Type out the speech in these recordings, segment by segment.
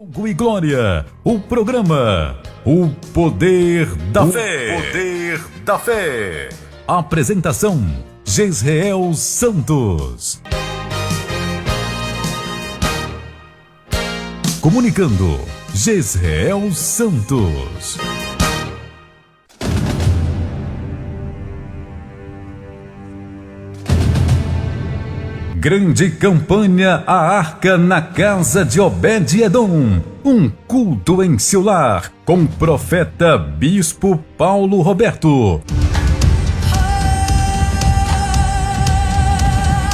Fogo e Glória, o programa O Poder da Fé. O Poder da Fé. Apresentação: Jesreel Santos. Comunicando: Jesreel Santos. Grande campanha A Arca na casa de Obed-Edom. Um culto em seu lar, com o profeta Bispo Paulo Roberto.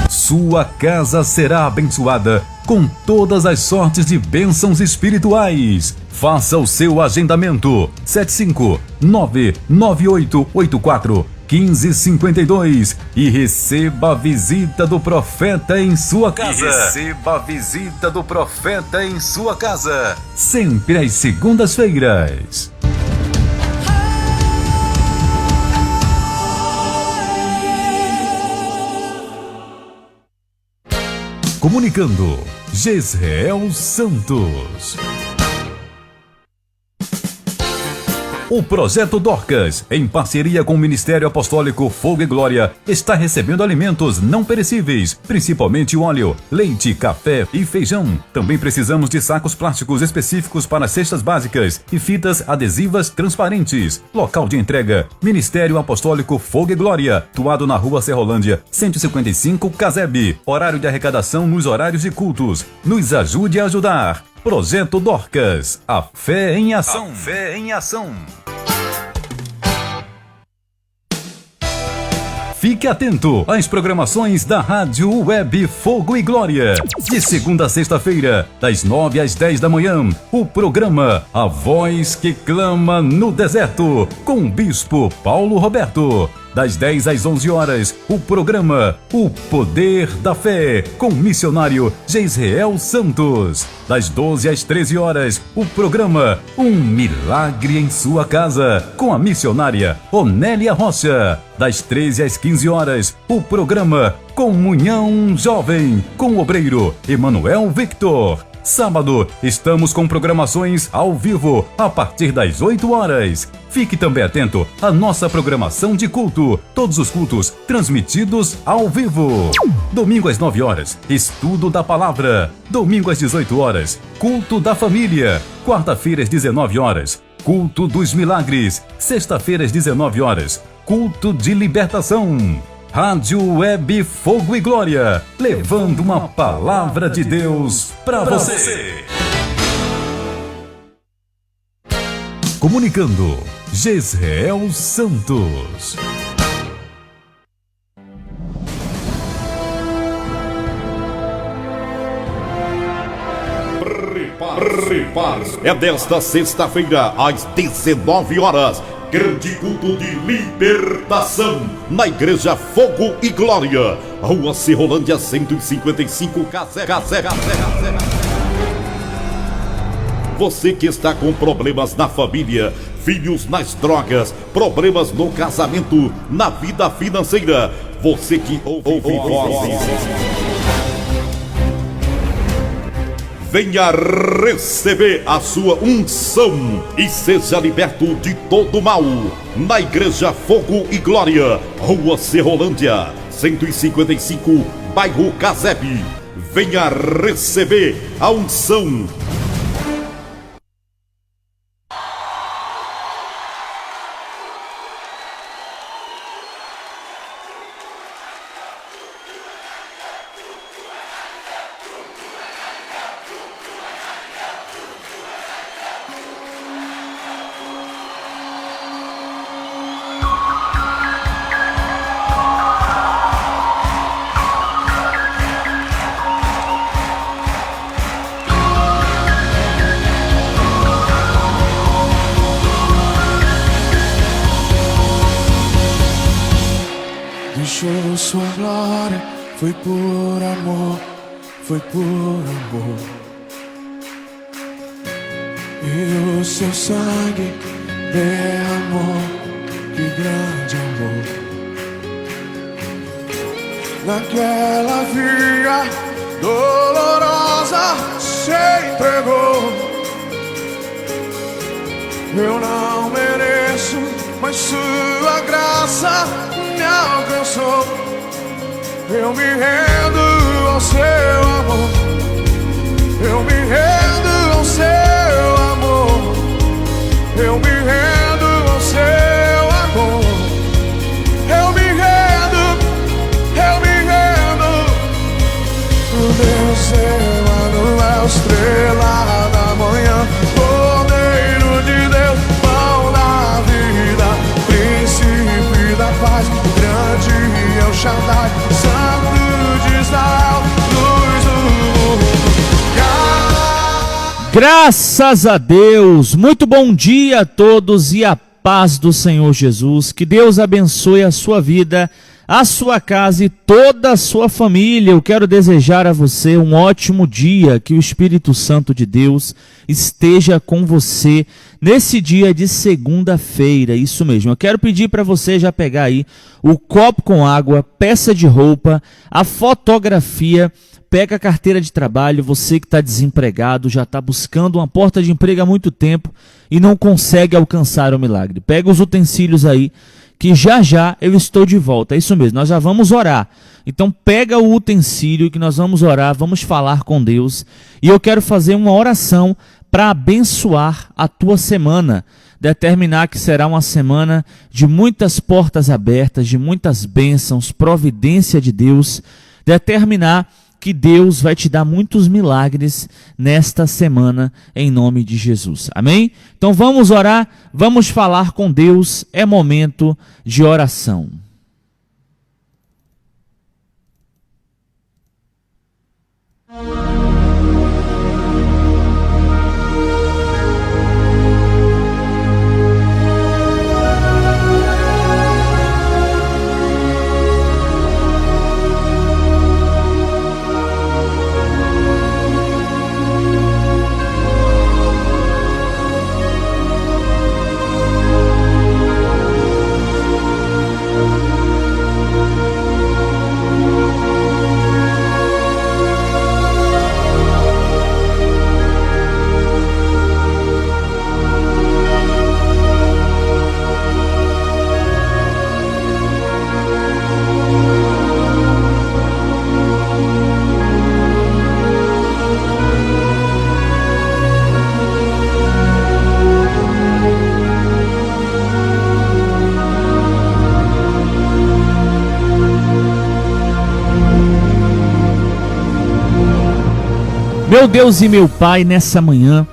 Sua casa será abençoada com todas as sortes de bênçãos espirituais. Faça o seu agendamento. 75988841552 e receba a visita do profeta em sua casa. Sempre às segundas-feiras. Comunicando: Jesreel Santos. O Projeto Dorcas, em parceria com o Ministério Apostólico Fogo e Glória, está recebendo alimentos não perecíveis, principalmente óleo, leite, café e feijão. Também precisamos de sacos plásticos específicos para cestas básicas e fitas adesivas transparentes. Local de entrega: Ministério Apostólico Fogo e Glória, situado na Rua Serrolândia, 155, Casebi. Horário de arrecadação nos horários de cultos. Nos ajude a ajudar. Projeto Dorcas, a fé em ação. Fique atento às programações da Rádio Web Fogo e Glória. De segunda a sexta-feira, das 9 às 10 da manhã, o programa A Voz que Clama no Deserto, com o Bispo Paulo Roberto. Das 10 às 11 horas, o programa O Poder da Fé, com o missionário Jesreel Santos. Das 12 às 13 horas, o programa Um Milagre em Sua Casa, com a missionária Onélia Rocha. Das 13 às 15 horas, o programa Comunhão Jovem, com o obreiro Emanuel Victor. Sábado, estamos com programações ao vivo, a partir das 8 horas. Fique também atento à nossa programação de culto. Todos os cultos transmitidos ao vivo. Domingo às 9 horas, estudo da palavra. Domingo às 18 horas, culto da família. Quarta-feira às 19 horas, culto dos milagres. Sexta-feira às 19 horas, culto de libertação. Rádio Web Fogo e Glória, levando uma palavra de Deus para você. Comunicando: Jesreel Santos. Prepare-se. É desta sexta-feira, às 19 horas. Grande culto de libertação na Igreja Fogo e Glória, Rua Serrolândia 155, Casebi. Você que está com problemas na família, filhos nas drogas, problemas no casamento, na vida financeira, você que ouve vozes, venha receber a sua unção e seja liberto de todo mal. Na Igreja Fogo e Glória, Rua Serrolândia, 155, bairro Casebi. Venha receber a unção. Deixou sua glória, foi por amor, foi por amor. E o seu sangue derramou, que grande amor. Naquela via dolorosa se entregou. Eu não mereço, mas sua graça me alcançou. Eu me rendo ao seu amor. Eu me rendo ao seu amor. Eu me rendo ao seu amor. Eu me rendo, eu me rendo. O Deus Emanuel, estrela da manhã, Cordeiro de Deus, pão da vida, príncipe da paz, grande é o Shaddai, Santo de Israel, luz do mundo. Graças a Deus, muito bom dia a todos e a paz do Senhor Jesus. Que Deus abençoe a sua vida, a sua casa e toda a sua família. Eu quero desejar a você um ótimo dia, que o Espírito Santo de Deus esteja com você nesse dia de segunda-feira. Isso mesmo, eu quero pedir para você já pegar aí o copo com água, peça de roupa, a fotografia. Pega a carteira de trabalho, você que está desempregado, já está buscando uma porta de emprego há muito tempo e não consegue alcançar o milagre. Pega os utensílios aí, que já já eu estou de volta. É isso mesmo, nós já vamos orar. Então pega o utensílio que nós vamos orar, vamos falar com Deus. E eu quero fazer uma oração para abençoar a tua semana. Determinar que será uma semana de muitas portas abertas, de muitas bênçãos, providência de Deus. Determinar que Deus vai te dar muitos milagres nesta semana, em nome de Jesus. Amém? Então vamos orar, vamos falar com Deus, é momento de oração. Meu Deus e meu Pai, nessa manhã,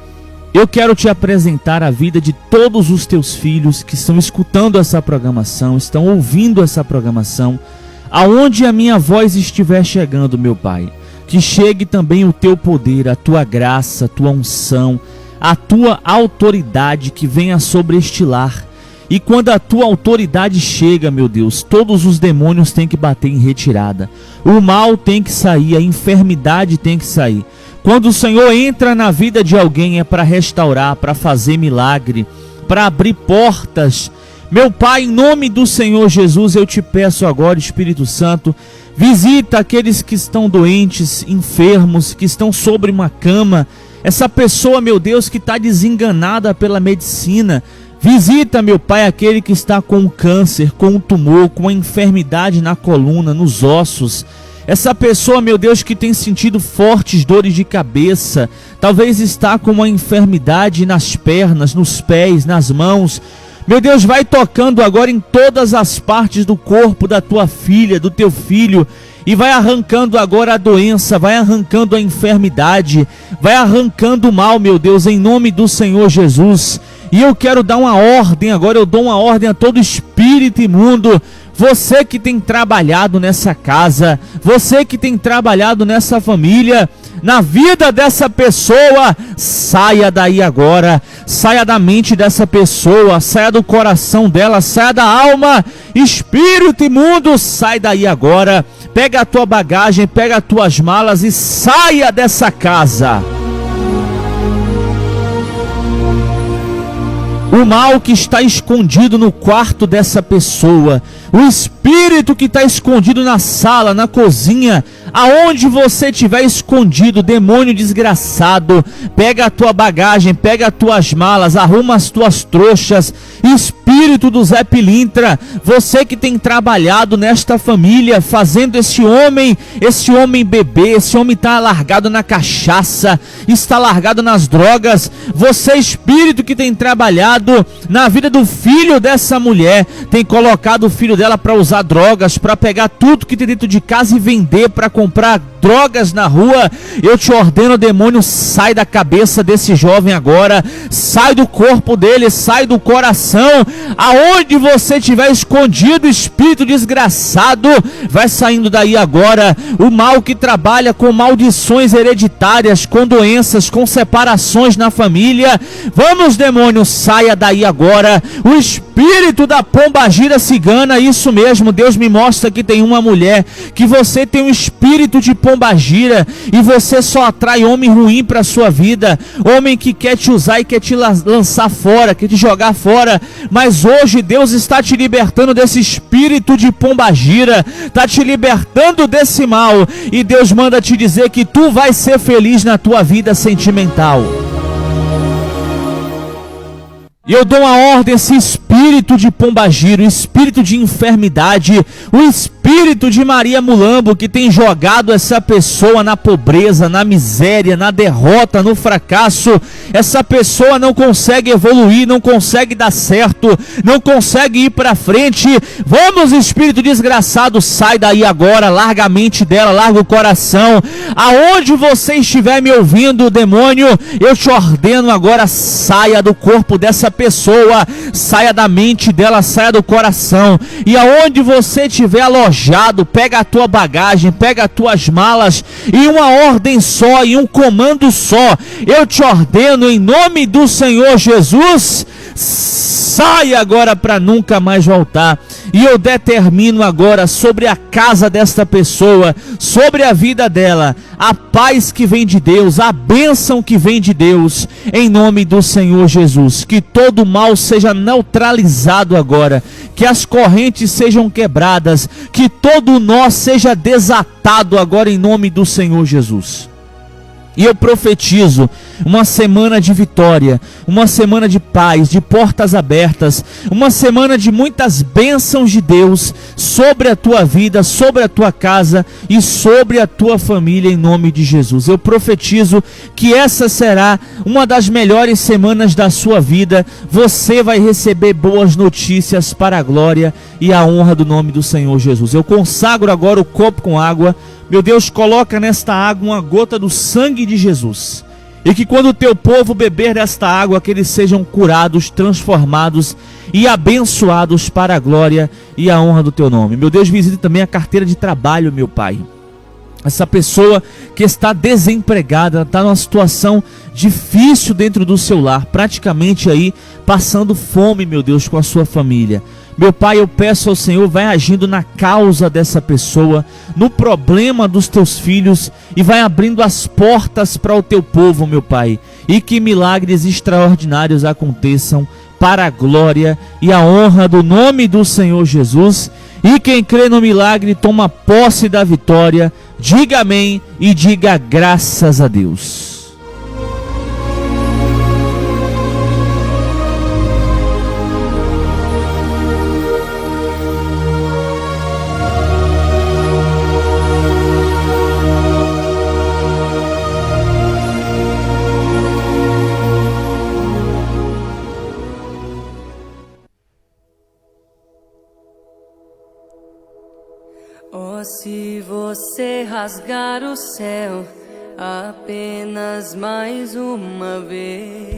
eu quero te apresentar a vida de todos os teus filhos que estão escutando essa programação, estão ouvindo essa programação, aonde a minha voz estiver chegando, meu Pai. Que chegue também o teu poder, a tua graça, a tua unção, a tua autoridade que venha sobre este lar. E quando a tua autoridade chega, meu Deus, todos os demônios têm que bater em retirada. O mal tem que sair, a enfermidade tem que sair. Quando o Senhor entra na vida de alguém é para restaurar, para fazer milagre, para abrir portas. Meu Pai, em nome do Senhor Jesus, eu te peço agora, Espírito Santo, visita aqueles que estão doentes, enfermos, que estão sobre uma cama. Essa pessoa, meu Deus, que está desenganada pela medicina. Visita, meu Pai, aquele que está com um câncer, com um tumor, com uma enfermidade na coluna, nos ossos. Essa pessoa, meu Deus, que tem sentido fortes dores de cabeça, talvez está com uma enfermidade nas pernas, nos pés, nas mãos. Meu Deus, vai tocando agora em todas as partes do corpo da tua filha, do teu filho, e vai arrancando agora a doença, vai arrancando a enfermidade, vai arrancando o mal, meu Deus, em nome do Senhor Jesus. E eu quero dar uma ordem agora, eu dou uma ordem a todo espírito imundo. Você que tem trabalhado nessa casa, você que tem trabalhado nessa família, na vida dessa pessoa, saia daí agora, saia da mente dessa pessoa, saia do coração dela, saia da alma, espírito imundo, sai daí agora, pega a tua bagagem, pega as tuas malas e saia dessa casa. O mal que está escondido no quarto dessa pessoa, o espírito que está escondido na sala, na cozinha, Aonde você estiver escondido, demônio desgraçado, pega a tua bagagem, pega as tuas malas, arruma as tuas trouxas. Espírito do Zé Pilintra, você que tem trabalhado nesta família, fazendo esse homem beber, esse homem está largado na cachaça, está largado nas drogas. Você, espírito que tem trabalhado na vida do filho dessa mulher, tem colocado o filho dela para usar drogas, para pegar tudo que tem dentro de casa e vender, para comprar drogas na rua. Eu te ordeno, demônio, sai da cabeça desse jovem agora, sai do corpo dele, sai do coração. Aonde você estiver escondido, espírito desgraçado, vai saindo daí agora. O mal que trabalha com maldições hereditárias, com doenças, com separações na família, vamos, demônio, saia daí agora. O espírito da pombagira cigana, isso mesmo, Deus me mostra que tem uma mulher, que você tem um espírito de pombagira, e você só atrai homem ruim para sua vida, homem que quer te usar e quer te lançar fora, quer te jogar fora. Mas hoje Deus está te libertando desse espírito de pombagira, está te libertando desse mal, e Deus manda te dizer que tu vai ser feliz na tua vida sentimental. E eu dou uma ordem a esse espírito de pombagira, o espírito de enfermidade, o espírito de Maria Mulambo, que tem jogado essa pessoa na pobreza, na miséria, na derrota, no fracasso. Essa pessoa não consegue evoluir, não consegue dar certo, não consegue ir para frente. Vamos, espírito desgraçado, sai daí agora, larga a mente dela, larga o coração. Aonde você estiver me ouvindo, demônio, eu te ordeno agora, saia do corpo dessa pessoa, saia da mente dela, saia do coração. E aonde você estiver alojado, pega a tua bagagem, pega as tuas malas, e uma ordem só, e um comando só, eu te ordeno em nome do Senhor Jesus, sai agora para nunca mais voltar. E eu determino agora sobre a casa desta pessoa, sobre a vida dela, a paz que vem de Deus, a bênção que vem de Deus, em nome do Senhor Jesus. Que todo mal seja neutralizado agora, que as correntes sejam quebradas, que todo nó seja desatado agora em nome do Senhor Jesus. E eu profetizo uma semana de vitória, uma semana de paz, de portas abertas, uma semana de muitas bênçãos de Deus sobre a tua vida, sobre a tua casa e sobre a tua família, em nome de Jesus. Eu profetizo que essa será uma das melhores semanas da sua vida. Você vai receber boas notícias para a glória e a honra do nome do Senhor Jesus. Eu consagro agora o copo com água. Meu Deus, coloca nesta água uma gota do sangue de Jesus, e que quando o teu povo beber desta água, que eles sejam curados, transformados e abençoados para a glória e a honra do teu nome. Meu Deus, visite também a carteira de trabalho, meu Pai. Essa pessoa que está desempregada, está numa situação difícil dentro do seu lar, praticamente aí passando fome, meu Deus, com a sua família. Meu Pai, eu peço ao Senhor, vai agindo na causa dessa pessoa, no problema dos teus filhos, e vai abrindo as portas para o teu povo, meu Pai, e que milagres extraordinários aconteçam para a glória e a honra do nome do Senhor Jesus. E quem crê no milagre toma posse da vitória. Diga amém e diga graças a Deus. Oh, se você rasgar o céu apenas mais uma vez,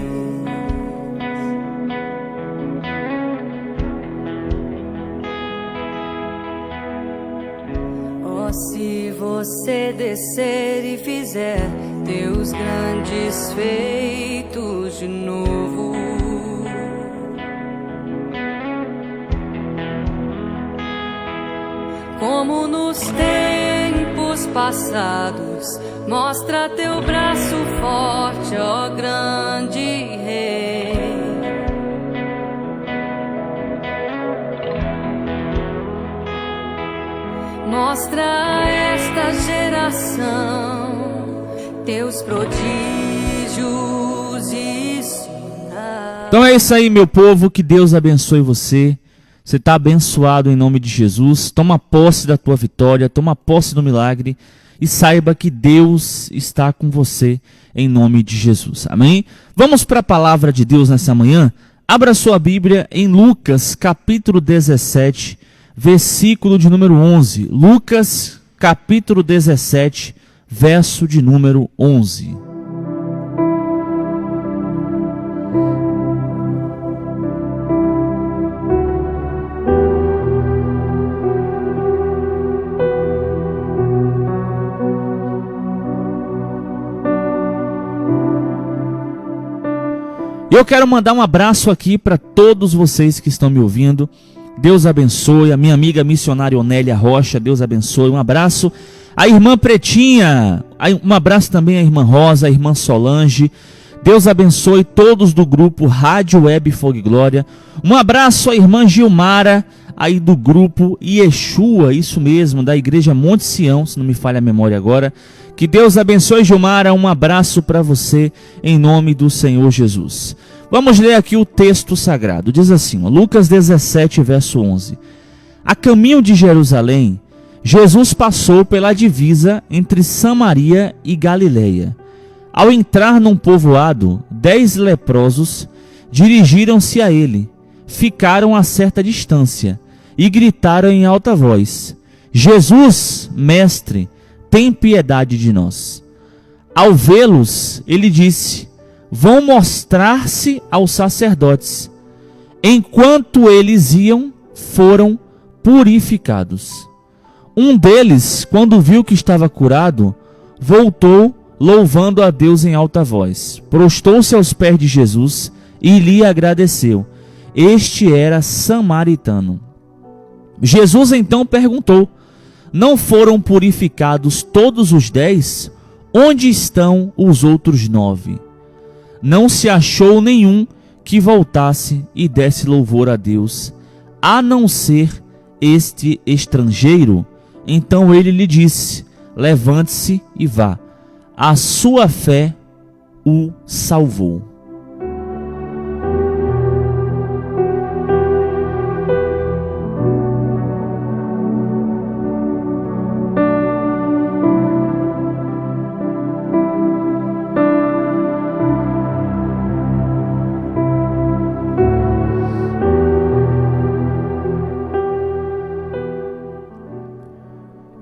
oh, se você descer e fizer teus grandes feitos de novo, como nos tempos passados, mostra teu braço forte, ó grande Rei. Mostra a esta cada geração teus prodígios ensinar. Então é isso aí, meu povo, que Deus abençoe você. Você está abençoado em nome de Jesus. Toma posse da tua vitória, toma posse do milagre e saiba que Deus está com você em nome de Jesus. Amém? Vamos para a palavra de Deus nessa manhã? Abra sua Bíblia em Lucas capítulo 17, versículo de número 11. Lucas capítulo 17, verso de número 11. Eu quero mandar um abraço aqui para todos vocês que estão me ouvindo. Deus abençoe. A minha amiga missionária Onélia Rocha, Deus abençoe. Um abraço à irmã Pretinha. Um abraço também à irmã Rosa, à irmã Solange. Deus abençoe todos do grupo Rádio Web Fogo e Glória. Um abraço à irmã Gilmara, aí do grupo Yeshua, isso mesmo, da Igreja Monte Sião, se não me falha a memória agora. Que Deus abençoe, Gilmara, um abraço para você, em nome do Senhor Jesus. Vamos ler aqui o texto sagrado, diz assim, Lucas 17, verso 11. A caminho de Jerusalém, Jesus passou pela divisa entre Samaria e Galileia. Ao entrar num povoado, 10 leprosos dirigiram-se a ele, ficaram a certa distância e gritaram em alta voz, Jesus, mestre, tem piedade de nós. Ao vê-los, ele disse, vão mostrar-se aos sacerdotes. Enquanto eles iam, foram purificados. Um deles, quando viu que estava curado, voltou louvando a Deus em alta voz. Prostou-se aos pés de Jesus e lhe agradeceu. Este era samaritano. Jesus então perguntou, não foram purificados todos os 10? Onde estão os outros 9? Não se achou nenhum que voltasse e desse louvor a Deus, a não ser este estrangeiro. Então ele lhe disse, levante-se e vá. A sua fé o salvou.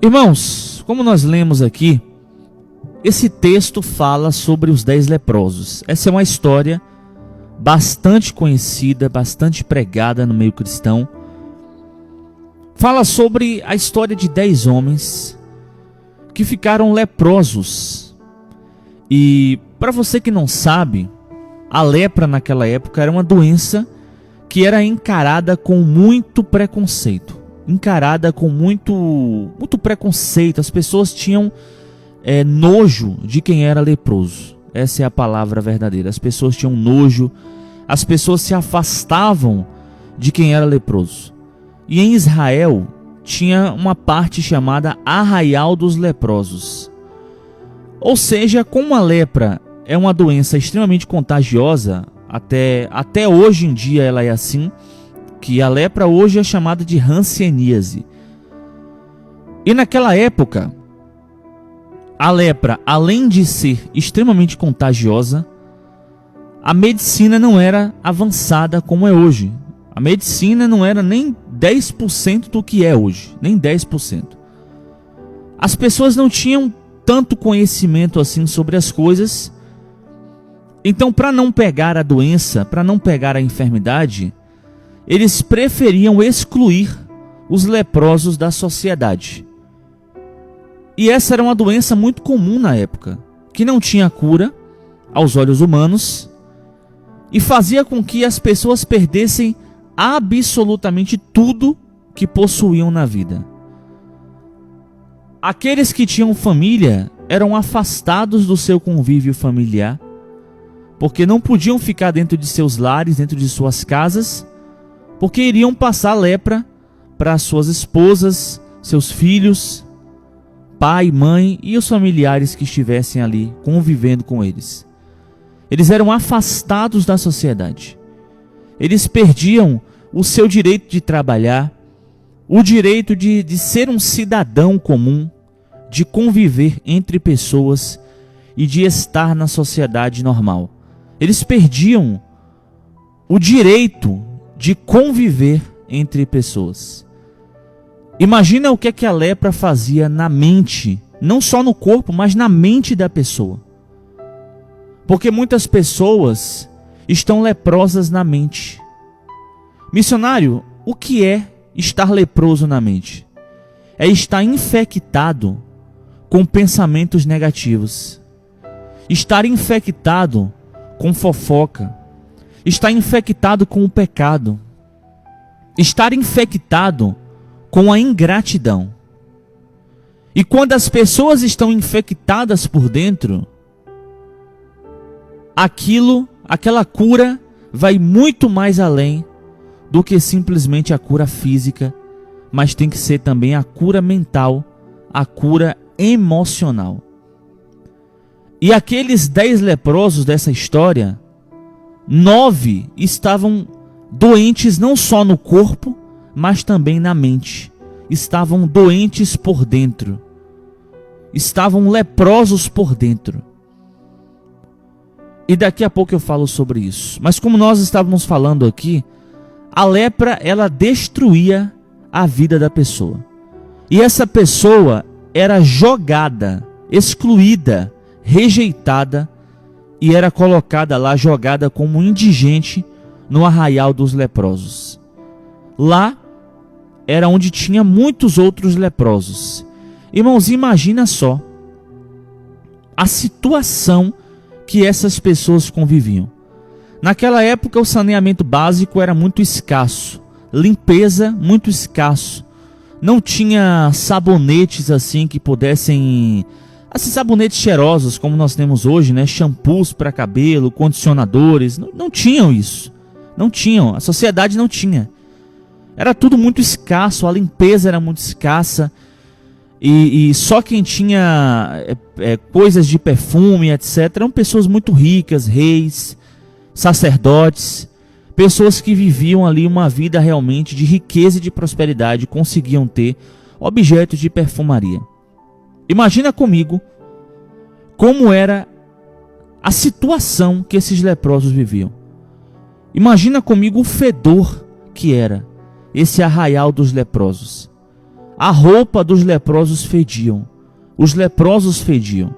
Irmãos, como nós lemos aqui, esse texto fala sobre os 10 leprosos. Essa é uma história bastante conhecida, bastante pregada no meio cristão. Fala sobre a história de 10 homens que ficaram leprosos. E para você que não sabe, a lepra naquela época era uma doença que era encarada com muito preconceito. Encarada com muito preconceito. As pessoas tinham nojo de quem era leproso. Essa é a palavra verdadeira. As pessoas tinham nojo, as pessoas se afastavam de quem era leproso. E em Israel tinha uma parte chamada Arraial dos Leprosos. Ou seja, como a lepra é uma doença extremamente contagiosa, até hoje em dia ela é assim, que a lepra hoje é chamada de hanseníase. E naquela época, a lepra, além de ser extremamente contagiosa, a medicina não era avançada como é hoje. A medicina não era nem 10% do que é hoje, nem 10%. As pessoas não tinham tanto conhecimento assim sobre as coisas. Então, para não pegar a doença, para não pegar a enfermidade, eles preferiam excluir os leprosos da sociedade. E essa era uma doença muito comum na época, que não tinha cura aos olhos humanos e fazia com que as pessoas perdessem absolutamente tudo que possuíam na vida. Aqueles que tinham família eram afastados do seu convívio familiar, porque não podiam ficar dentro de seus lares, dentro de suas casas, porque iriam passar lepra para suas esposas, seus filhos, pai, mãe e os familiares que estivessem ali convivendo com eles. Eles eram afastados da sociedade. Eles perdiam o seu direito de trabalhar, o direito de ser um cidadão comum, de conviver entre pessoas e de estar na sociedade normal. Eles perdiam o direito de conviver entre pessoas. Imagina o que a lepra fazia na mente, não só no corpo, mas na mente da pessoa. Porque muitas pessoas estão leprosas na mente. Missionário, o que é estar leproso na mente? É estar infectado com pensamentos negativos. Estar infectado com fofoca. Estar infectado com o pecado. Estar infectado com a ingratidão. E quando as pessoas estão infectadas por dentro, aquela cura vai muito mais além do que simplesmente a cura física, mas tem que ser também a cura mental, a cura emocional. E aqueles 10 leprosos dessa história, 9 estavam doentes não só no corpo, mas também na mente. Estavam doentes por dentro. Estavam leprosos por dentro. E daqui a pouco eu falo sobre isso. Mas como nós estávamos falando aqui, a lepra, ela destruía a vida da pessoa. E essa pessoa era jogada, excluída, rejeitada e era colocada lá, jogada como indigente no arraial dos leprosos. Lá era onde tinha muitos outros leprosos. Irmãos, imagina só a situação que essas pessoas conviviam. Naquela época o saneamento básico era muito escasso, limpeza muito escasso. Não tinha sabonetes assim que pudessem, assim, sabonetes cheirosos como nós temos hoje, né? Shampoos para cabelo, condicionadores, não tinham isso. Não tinham, a sociedade não tinha. Era tudo muito escasso, a limpeza era muito escassa. E só quem tinha coisas de perfume, etc., eram pessoas muito ricas, reis, sacerdotes, pessoas que viviam ali uma vida realmente de riqueza e de prosperidade, conseguiam ter objetos de perfumaria. Imagina comigo como era a situação que esses leprosos viviam. Imagina comigo o fedor que era esse arraial dos leprosos. A roupa dos leprosos fediam. Os leprosos fediam.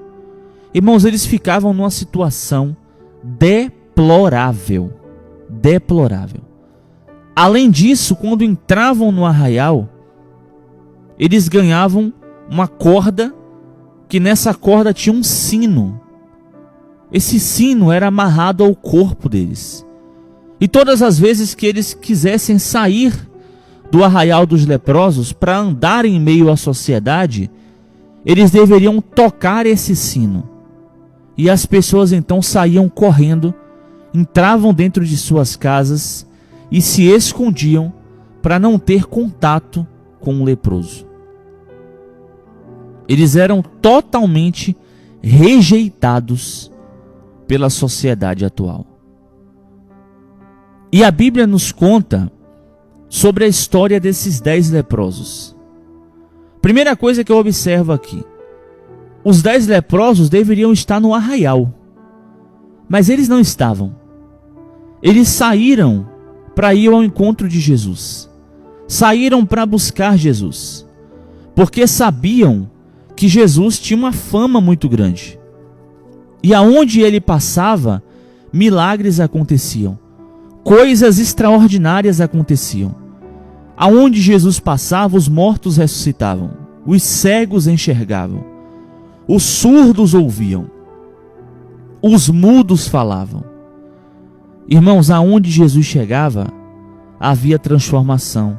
Irmãos, eles ficavam numa situação deplorável. Deplorável. Além disso, quando entravam no arraial, eles ganhavam uma corda, que nessa corda tinha um sino. Esse sino era amarrado ao corpo deles. E todas as vezes que eles quisessem sair do arraial dos leprosos para andar em meio à sociedade, eles deveriam tocar esse sino. E as pessoas então saíam correndo, entravam dentro de suas casas e se escondiam para não ter contato com o leproso. Eles eram totalmente rejeitados pela sociedade atual. E a Bíblia nos conta sobre a história desses 10 leprosos. Primeira coisa que eu observo aqui: os 10 leprosos deveriam estar no arraial, mas eles não estavam. Eles saíram para ir ao encontro de Jesus. Saíram para buscar Jesus, porque sabiam que Jesus tinha uma fama muito grande. E aonde ele passava, milagres aconteciam. Coisas extraordinárias aconteciam. Aonde Jesus passava, os mortos ressuscitavam, os cegos enxergavam, os surdos ouviam, os mudos falavam. Irmãos, aonde Jesus chegava, havia transformação,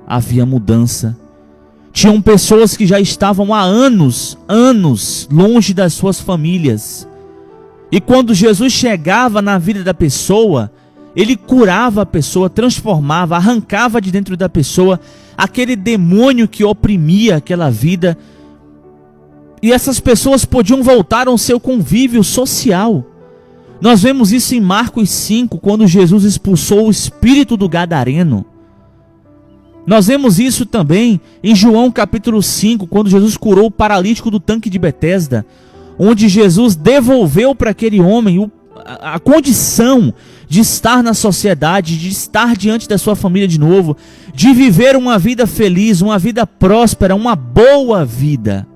havia mudança. Tinham pessoas que já estavam há anos longe das suas famílias. E quando Jesus chegava na vida da pessoa, ele curava a pessoa, transformava, arrancava de dentro da pessoa aquele demônio que oprimia aquela vida. E essas pessoas podiam voltar ao seu convívio social. Nós vemos isso em Marcos 5, quando Jesus expulsou o espírito do gadareno. Nós vemos isso também em João capítulo 5, quando Jesus curou o paralítico do tanque de Betesda, onde Jesus devolveu para aquele homem a condição de estar na sociedade, de estar diante da sua família de novo, de viver uma vida feliz, uma vida próspera, uma boa vida.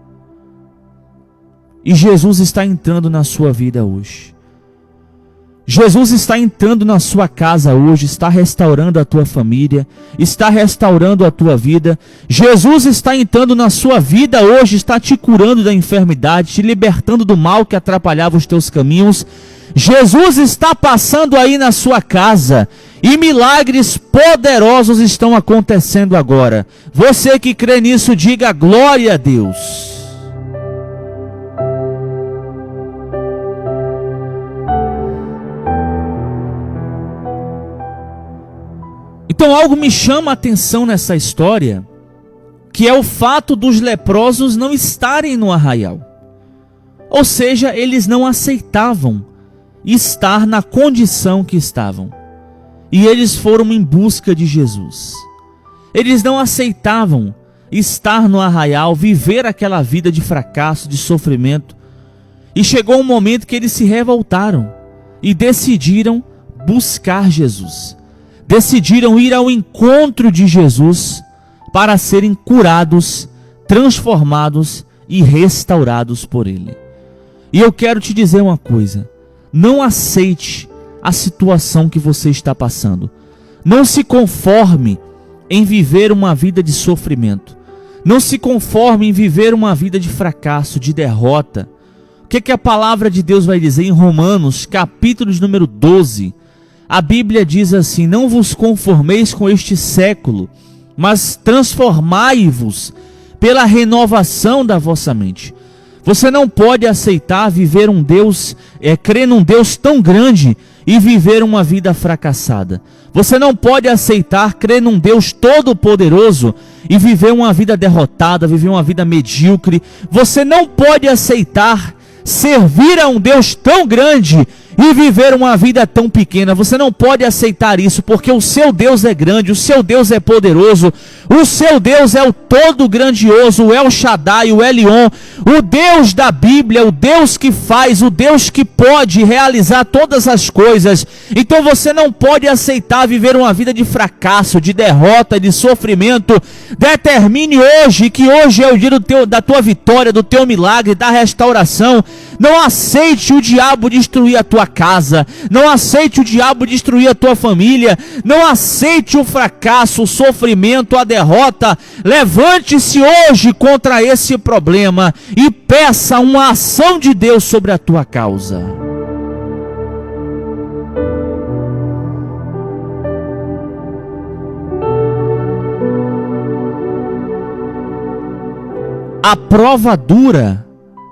E Jesus está entrando na sua vida hoje. Jesus está entrando na sua casa hoje, está restaurando a tua família, está restaurando a tua vida. Jesus está entrando na sua vida hoje, está te curando da enfermidade, te libertando do mal que atrapalhava os teus caminhos. Jesus está passando aí na sua casa e milagres poderosos estão acontecendo agora. Você que crê nisso, diga glória a Deus. Então algo me chama a atenção nessa história, que é o fato dos leprosos não estarem no arraial. Ou seja, eles não aceitavam estar na condição que estavam. E eles foram em busca de Jesus. Eles não aceitavam estar no arraial, viver aquela vida de fracasso, de sofrimento. E chegou um momento que eles se revoltaram e decidiram buscar Jesus. Decidiram ir ao encontro de Jesus para serem curados, transformados e restaurados por Ele. E eu quero te dizer uma coisa: não aceite a situação que você está passando. Não se conforme em viver uma vida de sofrimento. Não se conforme em viver uma vida de fracasso, de derrota. O que a palavra de Deus vai dizer em Romanos, capítulo de número 12? A Bíblia diz assim: não vos conformeis com este século, mas transformai-vos pela renovação da vossa mente. Você não pode aceitar viver um Deus, crer num Deus tão grande e viver uma vida fracassada. Você não pode aceitar crer num Deus todo-poderoso e viver uma vida derrotada, viver uma vida medíocre. Você não pode aceitar servir a um Deus tão grande e viver uma vida tão pequena. Você não pode aceitar isso, porque o seu Deus é grande, o seu Deus é poderoso, o seu Deus é o todo grandioso, o El Shaddai, o Elion, o Deus da Bíblia, o Deus que faz, o Deus que pode realizar todas as coisas. Então você não pode aceitar viver uma vida de fracasso, de derrota, de sofrimento. Determine hoje que hoje é o dia da tua vitória, do teu milagre, da restauração. Não aceite o diabo destruir a tua casa. Não aceite o diabo destruir a tua família. Não aceite o fracasso, o sofrimento, a derrota. Levante-se hoje contra esse problema e peça uma ação de Deus sobre a tua causa. A prova dura,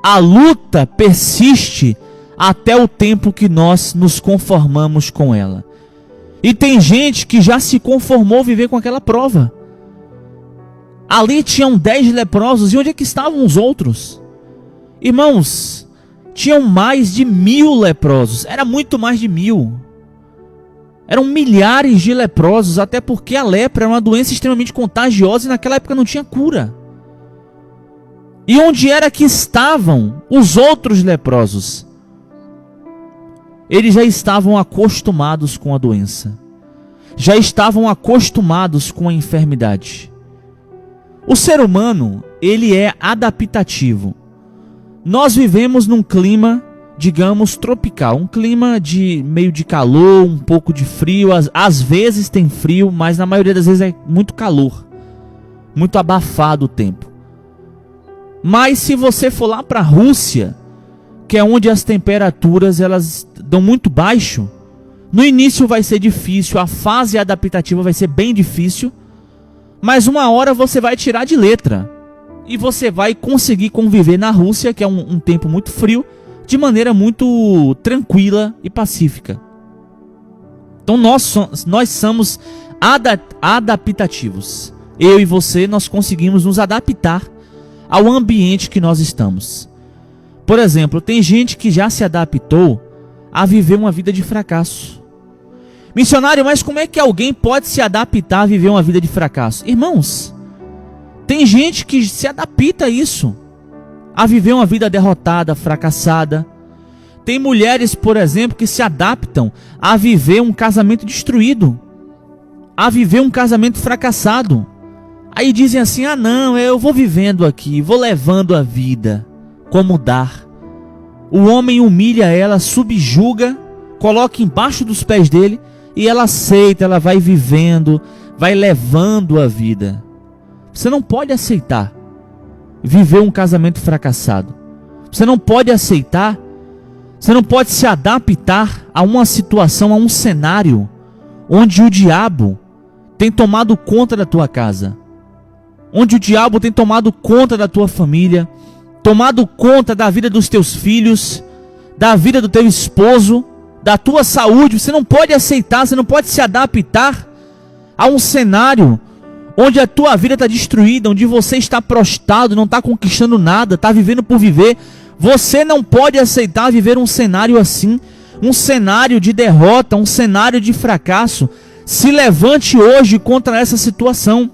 a luta persiste até o tempo que nós nos conformamos com ela. E tem gente que já se conformou a viver com aquela prova. Ali tinham 10 leprosos, e onde é que estavam os outros? Irmãos, tinham mais de 1000 leprosos, era muito mais de 1000. Eram milhares de leprosos, até porque a lepra era uma doença extremamente contagiosa e naquela época não tinha cura. E onde era que estavam os outros leprosos? Eles já estavam acostumados com a doença. Já estavam acostumados com a enfermidade. O ser humano, ele é adaptativo. Nós vivemos num clima, digamos, tropical. Um clima de meio de calor, um pouco de frio. Às vezes tem frio, mas na maioria das vezes é muito calor. Muito abafado o tempo. Mas se você for lá para a Rússia, que é onde as temperaturas elas dão muito baixo, no início vai ser difícil, a fase adaptativa vai ser bem difícil, mas uma hora você vai tirar de letra e você vai conseguir conviver na Rússia, que é um tempo muito frio, de maneira muito tranquila e pacífica. Então nós somos adaptativos. Eu e você, nós conseguimos nos adaptar ao ambiente que nós estamos. Por exemplo, tem gente que já se adaptou a viver uma vida de fracasso. Missionário, mas como é que alguém pode se adaptar a viver uma vida de fracasso? Irmãos, tem gente que se adapta a isso, a viver uma vida derrotada, fracassada. Tem mulheres, por exemplo, que se adaptam a viver um casamento destruído, a viver um casamento fracassado. Aí dizem assim: ah não, eu vou vivendo aqui, vou levando a vida como dar. O homem humilha ela, subjuga, coloca embaixo dos pés dele e ela aceita, ela vai vivendo, vai levando a vida. Você não pode aceitar viver um casamento fracassado. Você não pode aceitar, você não pode se adaptar a uma situação, a um cenário onde o diabo tem tomado conta da tua casa, onde o diabo tem tomado conta da tua família, tomado conta da vida dos teus filhos, da vida do teu esposo, da tua saúde. Você não pode aceitar, você não pode se adaptar a um cenário onde a tua vida está destruída, onde você está prostrado, não está conquistando nada, está vivendo por viver. Você não pode aceitar viver um cenário assim, um cenário de derrota, um cenário de fracasso. Se levante hoje contra essa situação.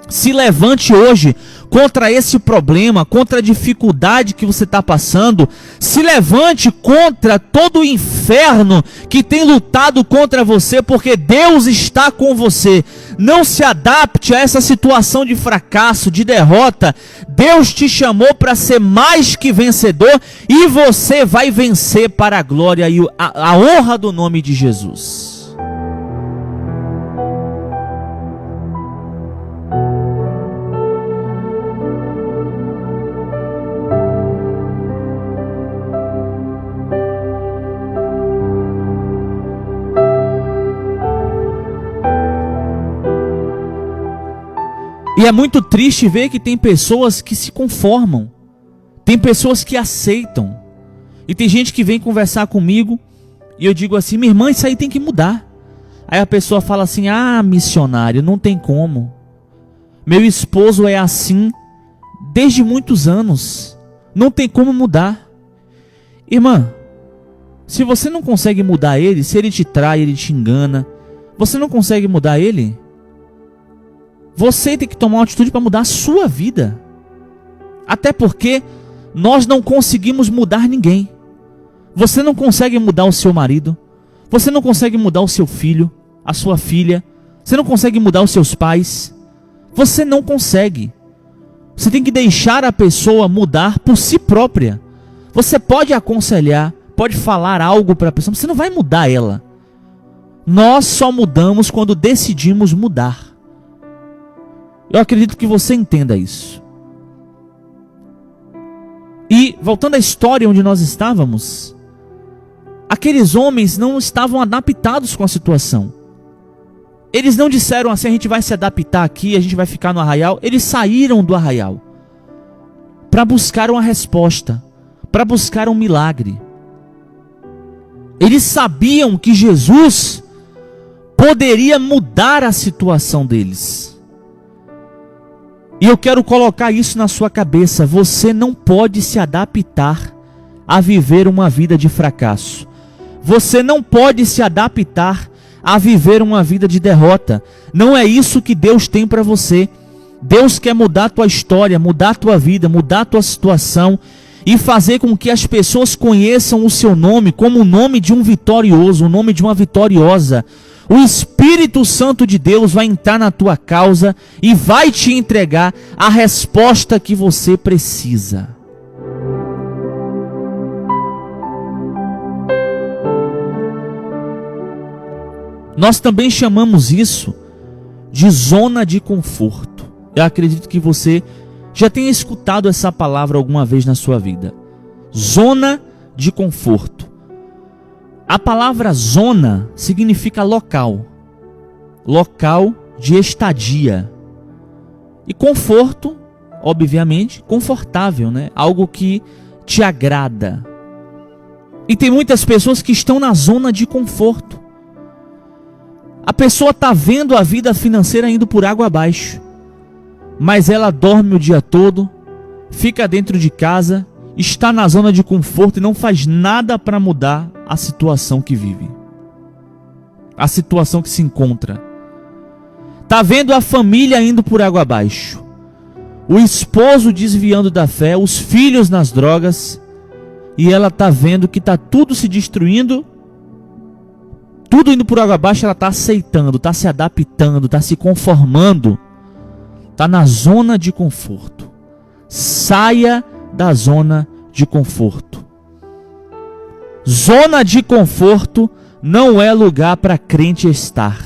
Se levante hoje contra esse problema, contra a dificuldade que você está passando. Se levante contra todo o inferno que tem lutado contra você, porque Deus está com você. Não se adapte a essa situação de fracasso, de derrota. Deus te chamou para ser mais que vencedor e você vai vencer para a glória e a honra do nome de Jesus. E é muito triste ver que tem pessoas que se conformam, tem pessoas que aceitam. E tem gente que vem conversar comigo e eu digo assim: minha irmã, isso aí tem que mudar. Aí a pessoa fala assim: ah, missionário, não tem como. Meu esposo é assim desde muitos anos, não tem como mudar. Irmã, se você não consegue mudar ele, se ele te trai, ele te engana, você não consegue mudar ele? Você tem que tomar uma atitude para mudar a sua vida. Até porque nós não conseguimos mudar ninguém. Você não consegue mudar o seu marido. Você não consegue mudar o seu filho, a sua filha. Você não consegue mudar os seus pais. Você não consegue. Você tem que deixar a pessoa mudar por si própria. Você pode aconselhar, pode falar algo para a pessoa, mas você não vai mudar ela. Nós só mudamos quando decidimos mudar. Eu acredito que você entenda isso. E, voltando à história onde nós estávamos, aqueles homens não estavam adaptados com a situação. Eles não disseram assim: a gente vai se adaptar aqui, a gente vai ficar no arraial. Eles saíram do arraial para buscar uma resposta, para buscar um milagre. Eles sabiam que Jesus poderia mudar a situação deles. E eu quero colocar isso na sua cabeça: você não pode se adaptar a viver uma vida de fracasso. Você não pode se adaptar a viver uma vida de derrota. Não é isso que Deus tem para você. Deus quer mudar a tua história, mudar a tua vida, mudar a tua situação e fazer com que as pessoas conheçam o seu nome como o nome de um vitorioso, o nome de uma vitoriosa. O Espírito Santo de Deus vai entrar na tua causa e vai te entregar a resposta que você precisa. Nós também chamamos isso de zona de conforto. Eu acredito que você já tenha escutado essa palavra alguma vez na sua vida. Zona de conforto. A palavra zona significa local. Local de estadia. E conforto, obviamente, confortável, né? Algo que te agrada. E tem muitas pessoas que estão na zona de conforto. A pessoa está vendo a vida financeira indo por água abaixo, mas ela dorme o dia todo, fica dentro de casa, está na zona de conforto e não faz nada para mudar a situação que vive, a situação que se encontra. Está vendo a família indo por água abaixo, o esposo desviando da fé, os filhos nas drogas, e ela está vendo que está tudo se destruindo, tudo indo por água abaixo. Ela está aceitando, está se adaptando, está se conformando, está na zona de conforto. Saia da zona de conforto. Zona de conforto não é lugar para crente estar.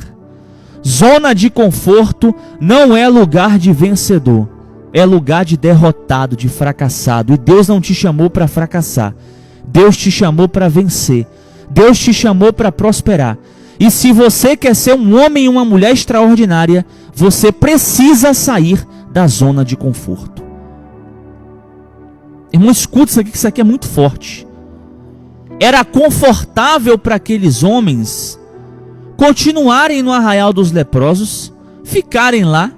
Zona de conforto não é lugar de vencedor. É lugar de derrotado, de fracassado. E Deus não te chamou para fracassar. Deus te chamou para vencer. Deus te chamou para prosperar. E se você quer ser um homem e uma mulher extraordinária, você precisa sair da zona de conforto. Irmão, escuta isso aqui, que isso aqui é muito forte. Era confortável para aqueles homens continuarem no arraial dos leprosos, ficarem lá,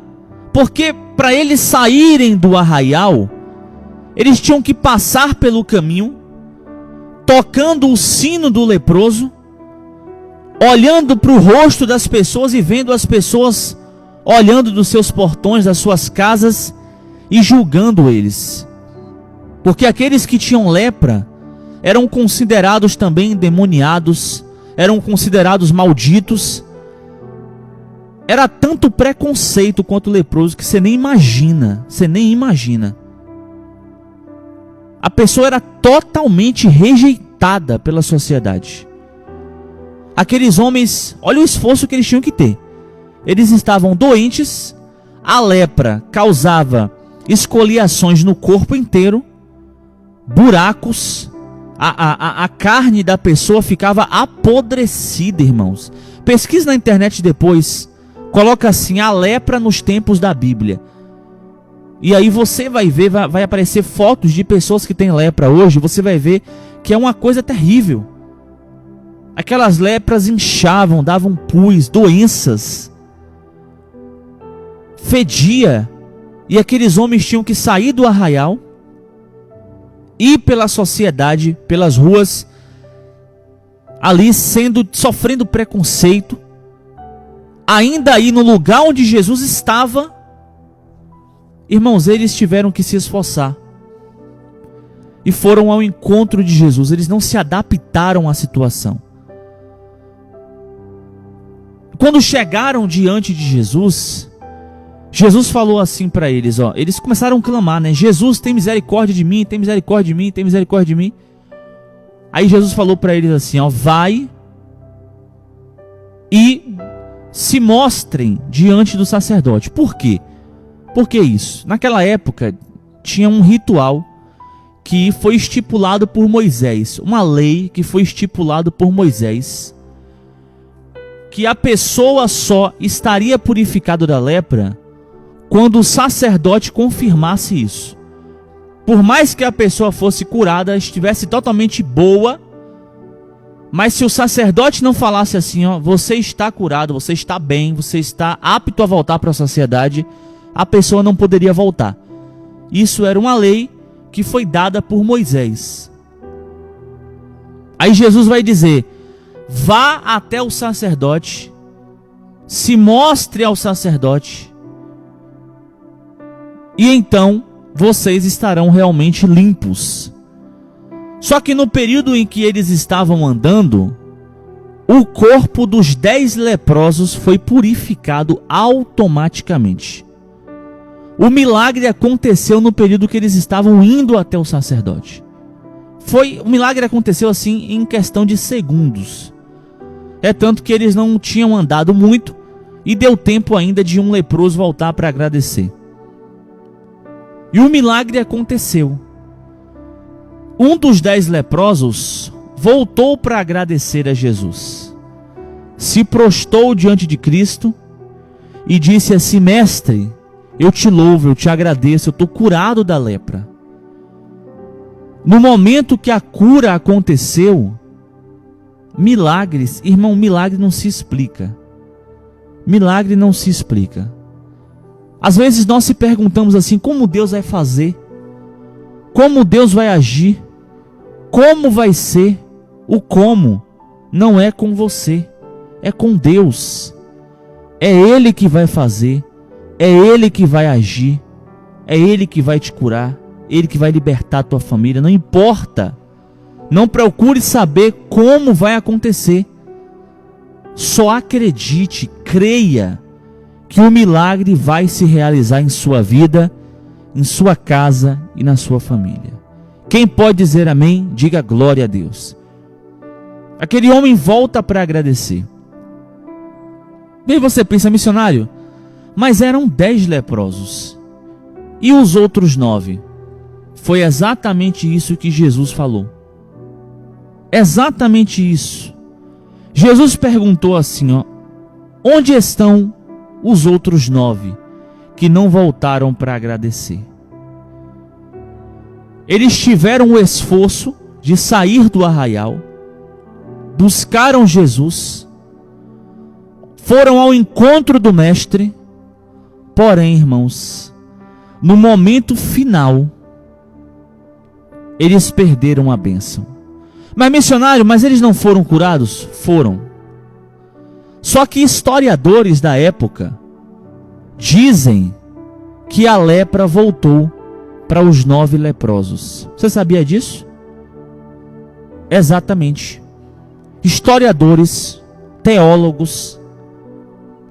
porque para eles saírem do arraial, eles tinham que passar pelo caminho, tocando o sino do leproso, olhando para o rosto das pessoas e vendo as pessoas olhando dos seus portões, das suas casas e julgando eles. Porque aqueles que tinham lepra eram considerados também endemoniados, eram considerados malditos. Era tanto preconceito quanto o leproso que você nem imagina, A pessoa era totalmente rejeitada pela sociedade. Aqueles homens, olha o esforço que eles tinham que ter. Eles estavam doentes, a lepra causava escoliações no corpo inteiro, buracos, a carne da pessoa ficava apodrecida, irmãos. Pesquisa na internet depois, coloca assim, a lepra nos tempos da Bíblia. E aí você vai ver, vai aparecer fotos de pessoas que têm lepra hoje, você vai ver que é uma coisa terrível. Aquelas lepras inchavam, davam pus, doenças, fedia, e aqueles homens tinham que sair do arraial, ir pela sociedade, pelas ruas, ali sofrendo preconceito, ainda aí no lugar onde Jesus estava. Irmãos, eles tiveram que se esforçar e foram ao encontro de Jesus. Eles não se adaptaram à situação. Quando chegaram diante de Jesus, Jesus falou assim para eles, eles começaram a clamar, né? Jesus, tem misericórdia de mim, tem misericórdia de mim, tem misericórdia de mim. Aí Jesus falou para eles assim, vai e se mostrem diante do sacerdote. Por quê? Por que isso? Naquela época tinha um ritual que foi estipulado por Moisés, uma lei que foi estipulada por Moisés, que a pessoa só estaria purificada da lepra quando o sacerdote confirmasse isso. Por mais que a pessoa fosse curada, estivesse totalmente boa, mas se o sacerdote não falasse assim, você está curado, você está bem, você está apto a voltar para a sociedade, a pessoa não poderia voltar. Isso era uma lei que foi dada por Moisés. Aí Jesus vai dizer, vá até o sacerdote, se mostre ao sacerdote, e então vocês estarão realmente limpos. Só que no período em que eles estavam andando, o corpo dos 10 leprosos foi purificado automaticamente. O milagre aconteceu no período que eles estavam indo até o sacerdote. O milagre aconteceu assim em questão de segundos. É tanto que eles não tinham andado muito e deu tempo ainda de um leproso voltar para agradecer. E o milagre aconteceu. Um dos 10 leprosos voltou para agradecer a Jesus. Se prostou diante de Cristo e disse assim, mestre, eu te louvo, eu te agradeço, eu estou curado da lepra. No momento que a cura aconteceu, milagres, irmão, milagre não se explica. Milagre não se explica. Às vezes nós se perguntamos assim, como Deus vai fazer? como Deus vai agir, como vai ser. O como não é com você, é com Deus. É Ele que vai fazer, é Ele que vai agir, é Ele que vai te curar, Ele que vai libertar a tua família. Não importa, não procure saber como vai acontecer. Só acredite, creia que o milagre vai se realizar em sua vida, em sua casa e na sua família. Quem pode dizer amém, diga glória a Deus. Aquele homem volta para agradecer. E aí você pensa, missionário, mas eram 10 leprosos. E os outros 9? Foi exatamente isso que Jesus falou. Exatamente isso. Jesus perguntou assim, ó, onde estão os outros 9 que não voltaram para agradecer? Eles tiveram o esforço de sair do arraial, buscaram Jesus, foram ao encontro do mestre, porém, irmãos, no momento final, eles perderam a bênção. Mas missionário, mas eles não foram curados? Foram. Só que historiadores da época dizem que a lepra voltou para os 9 leprosos. Você sabia disso? Exatamente. Historiadores, teólogos,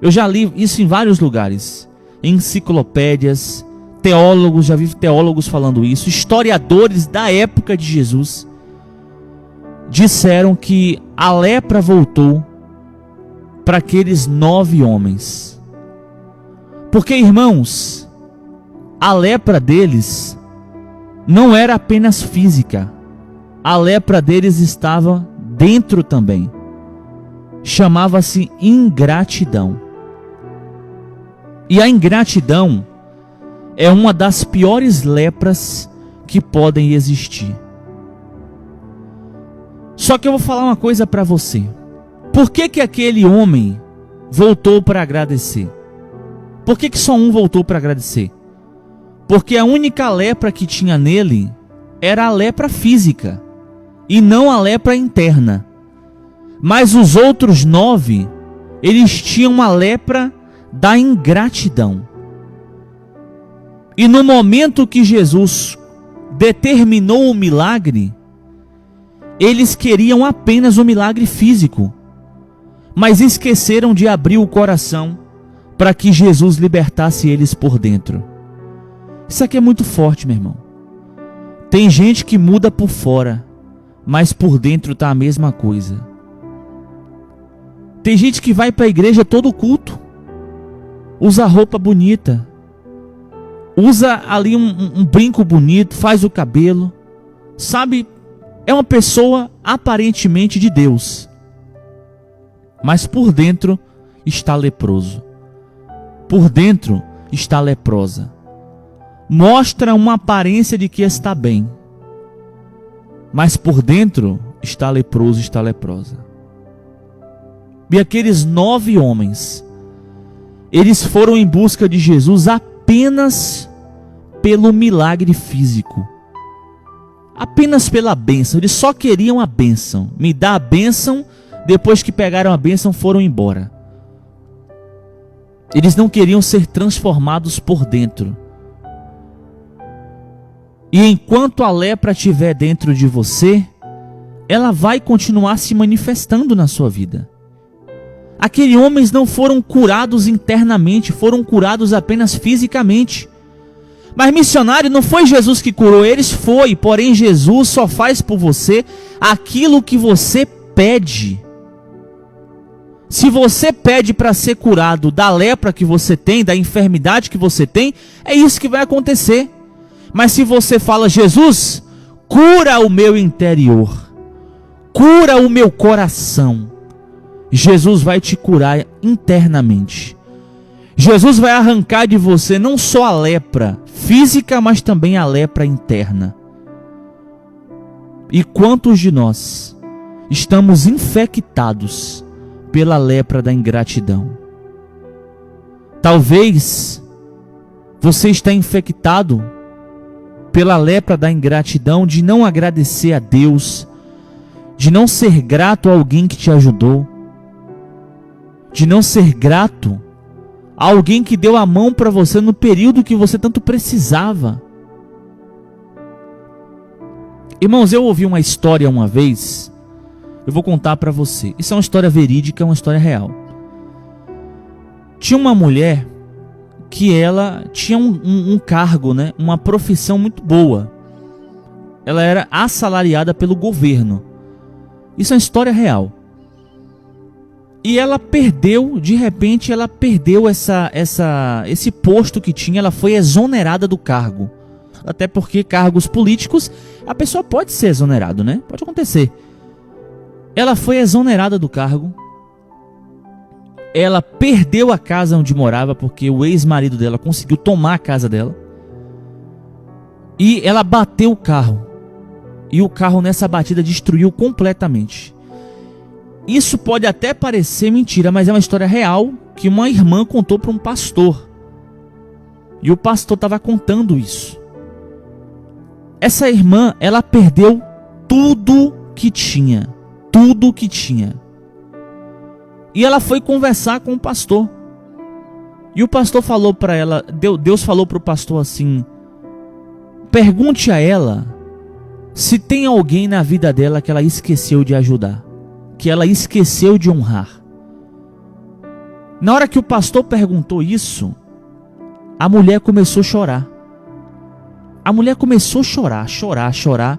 eu já li isso em vários lugares, em enciclopédias, teólogos, já vi teólogos falando isso, historiadores da época de Jesus disseram que a lepra voltou para aqueles 9 homens. Porque, irmãos, a lepra deles não era apenas física, a lepra deles estava dentro também. Chamava-se ingratidão. E a ingratidão é uma das piores lepras que podem existir. Só que eu vou falar uma coisa para você. Por que aquele homem voltou para agradecer? Por que só um voltou para agradecer? Porque a única lepra que tinha nele era a lepra física e não a lepra interna. Mas os outros 9, eles tinham a lepra da ingratidão. E no momento que Jesus determinou o milagre, eles queriam apenas o milagre físico, mas esqueceram de abrir o coração para que Jesus libertasse eles por dentro. Isso aqui é muito forte, meu irmão. Tem gente que muda por fora, mas por dentro está a mesma coisa. Tem gente que vai para a igreja todo culto, usa roupa bonita, usa ali um brinco bonito, faz o cabelo, sabe, é uma pessoa aparentemente de Deus, mas por dentro está leproso, por dentro está leprosa. Mostra uma aparência de que está bem, mas por dentro está leproso, está leprosa. E aqueles 9 homens, eles foram em busca de Jesus apenas pelo milagre físico, apenas pela bênção. Eles só queriam a bênção. Me dá a bênção. Depois que pegaram a bênção, foram embora. Eles não queriam ser transformados por dentro. E enquanto a lepra estiver dentro de você, ela vai continuar se manifestando na sua vida. Aqueles homens não foram curados internamente, foram curados apenas fisicamente. Mas missionário, não foi Jesus que curou eles? Foi, porém Jesus só faz por você aquilo que você pede. Se você pede para ser curado da lepra que você tem, da enfermidade que você tem, é isso que vai acontecer. Mas se você fala, Jesus, cura o meu interior, cura o meu coração, Jesus vai te curar internamente. Jesus vai arrancar de você não só a lepra física, mas também a lepra interna. E quantos de nós estamos infectados pela lepra da ingratidão? Talvez você está infectado pela lepra da ingratidão, de não agradecer a Deus, de não ser grato a alguém que te ajudou, de não ser grato a alguém que deu a mão para você no período que você tanto precisava. Irmãos, eu ouvi uma história uma vez, eu vou contar para você. Isso é uma história verídica, uma história real. Tinha uma mulher que ela tinha um cargo, né, uma profissão muito boa. Ela era assalariada pelo governo. Isso é uma história real. E ela perdeu, de repente, ela perdeu esse posto que tinha, ela foi exonerada do cargo. Até porque cargos políticos, a pessoa pode ser exonerado, né? Pode acontecer. Ela foi exonerada do cargo. Ela perdeu a casa onde morava, porque o ex-marido dela conseguiu tomar a casa dela. E ela bateu o carro. E o carro nessa batida destruiu completamente. Isso pode até parecer mentira, mas é uma história real que uma irmã contou para um pastor. E o pastor estava contando isso. Essa irmã, ela perdeu tudo que tinha. Tudo que tinha. E ela foi conversar com o pastor. E o pastor falou para ela, Deus falou para o pastor assim: pergunte a ela se tem alguém na vida dela que ela esqueceu de ajudar, que ela esqueceu de honrar. Na hora que o pastor perguntou isso, a mulher começou a chorar. A mulher começou a chorar.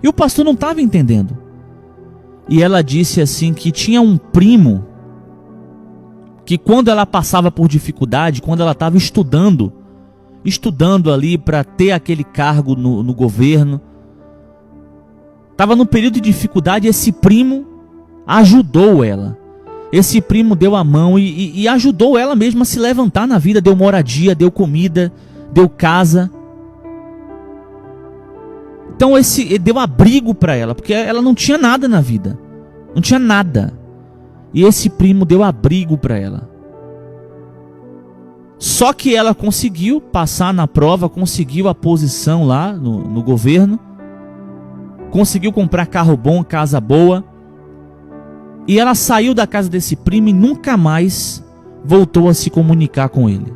E o pastor não estava entendendo. E ela disse assim que tinha um primo que quando ela passava por dificuldade, quando ela estava estudando ali para ter aquele cargo no governo, estava no período de dificuldade, esse primo ajudou ela. Esse primo deu a mão e ajudou ela mesma a se levantar na vida, deu moradia, deu comida, deu casa. Então deu abrigo para ela, porque ela não tinha nada na vida. Não tinha nada. E esse primo deu abrigo para ela. Só que ela conseguiu passar na prova, conseguiu a posição lá no governo. Conseguiu comprar carro bom, casa boa. E ela saiu da casa desse primo e nunca mais voltou a se comunicar com ele.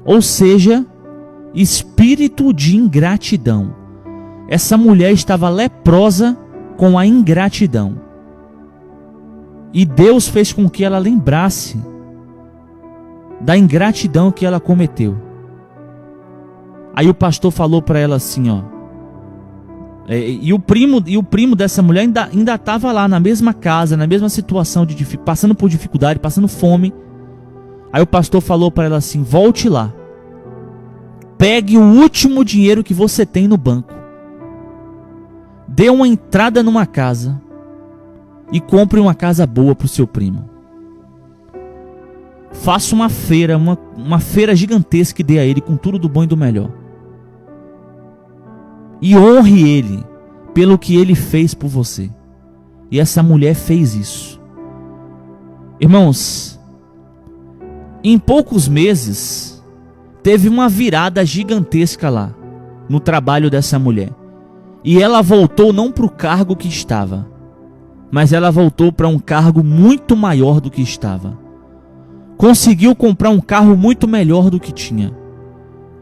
Ou seja, espírito de ingratidão. Essa mulher estava leprosa com a ingratidão. E Deus fez com que ela lembrasse da ingratidão que ela cometeu. Aí o pastor falou para ela assim, ó. E o primo dessa mulher ainda estava lá na mesma casa, na mesma situação, passando por dificuldade, passando fome. Aí o pastor falou para ela assim: volte lá, pegue o último dinheiro que você tem no banco, dê uma entrada numa casa e compre uma casa boa para o seu primo. Faça uma feira, uma feira gigantesca e dê a ele com tudo do bom e do melhor. E honre ele pelo que ele fez por você. E essa mulher fez isso. Irmãos, em poucos meses, teve uma virada gigantesca lá, no trabalho dessa mulher. E ela voltou não para o cargo que estava, mas ela voltou para um cargo muito maior do que estava. Conseguiu comprar um carro muito melhor do que tinha.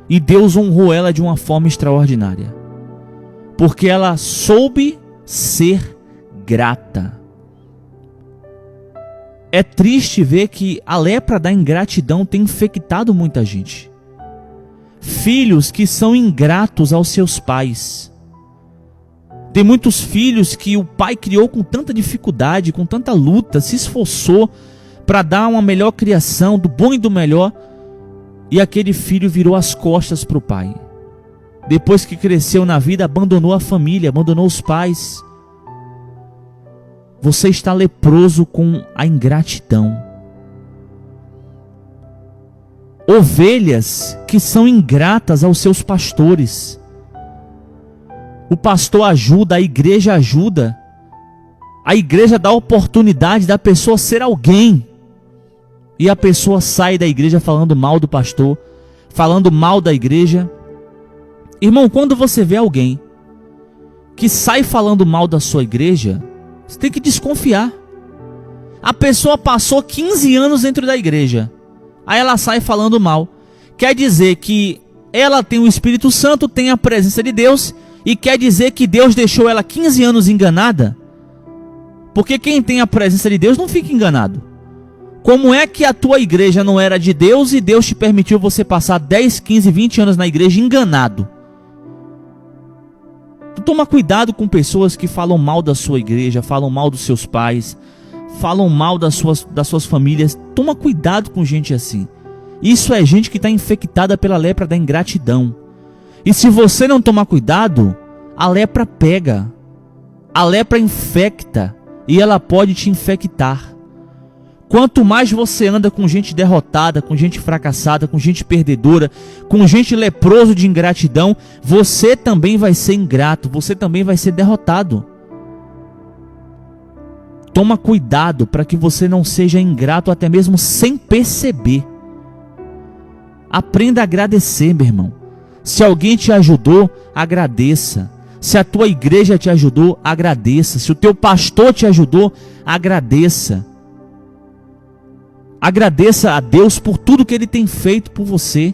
E Deus honrou ela de uma forma extraordinária. Porque ela soube ser grata. É triste ver que a lepra da ingratidão tem infectado muita gente. Filhos que são ingratos aos seus pais. Tem muitos filhos que o pai criou com tanta dificuldade, com tanta luta, se esforçou para dar uma melhor criação, do bom e do melhor, e aquele filho virou as costas para o pai. Depois que cresceu na vida, abandonou a família, abandonou os pais. Você está leproso com a ingratidão. Ovelhas que são ingratas aos seus pastores. O pastor ajuda, a igreja ajuda. A igreja dá a oportunidade da pessoa ser alguém. E a pessoa sai da igreja falando mal do pastor, falando mal da igreja. Irmão, quando você vê alguém que sai falando mal da sua igreja, você tem que desconfiar. A pessoa passou 15 anos dentro da igreja, aí ela sai falando mal. Quer dizer que ela tem o Espírito Santo, tem a presença de Deus, e quer dizer que Deus deixou ela 15 anos enganada? Porque quem tem a presença de Deus não fica enganado. Como é que a tua igreja não era de Deus e Deus te permitiu você passar 10, 15, 20 anos na igreja enganado? Tu toma cuidado com pessoas que falam mal da sua igreja, falam mal dos seus pais, falam mal das suas famílias. Toma cuidado com gente assim. Isso é gente que está infectada pela lepra da ingratidão. E se você não tomar cuidado, a lepra pega. A lepra infecta e ela pode te infectar. Quanto mais você anda com gente derrotada, com gente fracassada, com gente perdedora, com gente leproso de ingratidão, você também vai ser ingrato, você também vai ser derrotado. Toma cuidado para que você não seja ingrato até mesmo sem perceber. Aprenda a agradecer, meu irmão. Se alguém te ajudou, agradeça. Se a tua igreja te ajudou, agradeça. Se o teu pastor te ajudou, agradeça. Agradeça a Deus por tudo que Ele tem feito por você,